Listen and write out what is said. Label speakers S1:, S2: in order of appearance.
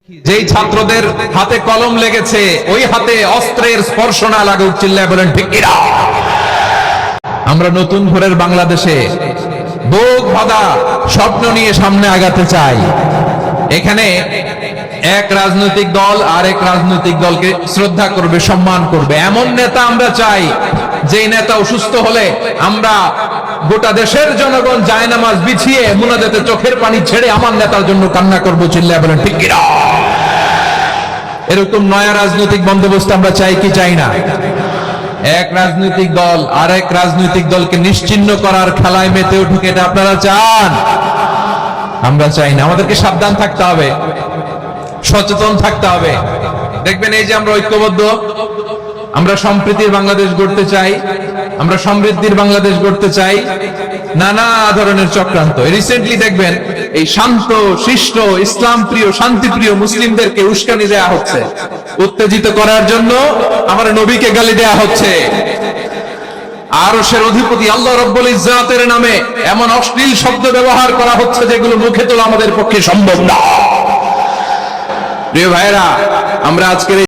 S1: যেই ছাত্রদের হাতে কলম লেগেছে ওই হাতে অস্ত্রের স্পর্শ না লাগুক, চিল্লায় বলেন ঠিক কিনা? আমরা নতুন ভোরের বাংলাদেশে বুক বাঁধা স্বপ্ন নিয়ে সামনে আগাতে চাই। এখানে এক রাজনৈতিক দল আরেক রাজনৈতিক দলকে শ্রদ্ধা করবে, সম্মান করবে, এমন নেতা আমরা চাই যেই নেতা অসুস্থ হলে আমরা গোটা দেশের জনগণ জায়নামাজ বিছিয়ে মুনাজাতে চোখের পানি ছেড়ে আমার নেতার জন্য কান্না করবো, চিল্লায় বলেন ঠিক কিনা? এরকম নয়া রাজনৈতিক বন্দোবস্ত আমরা চাই কি চাই না? এক রাজনৈতিক দল আরেক রাজনৈতিক দলকে নিশ্চিহ্ন করার খেলায় মেতে উঠুক, এটা আপনারা চান? আমরা চাই না। আমাদেরকে সাবধান থাকতে হবে, সচেতন থাকতে হবে। দেখবেন এই যে আমরা ঐক্যবদ্ধ, আমরা সম্প্রীতির বাংলাদেশ গড়তে চাই, আমরা সমৃদ্ধির বাংলাদেশ গড়তে চাই, নানা ধরনের চক্রান্ত। রিসেন্টলি দেখবেন এই শান্ত শিষ্ট ইসলাম প্রিয় শান্তিপ্রিয় মুসলিমদেরকে উস্কানি দেয়া হচ্ছে, উত্তেজিত করার জন্য আমার নবীকে গালি দেয়া হচ্ছে। আরশের অধিপতি আল্লাহ রাব্বুল ইজ্জাতের নামে এমন অশ্লীল শব্দ ব্যবহার করা হচ্ছে যেগুলো মুখে তোলা আমাদের পক্ষে সম্ভব না। প্রিয় ভাইরা, আমরা আজকের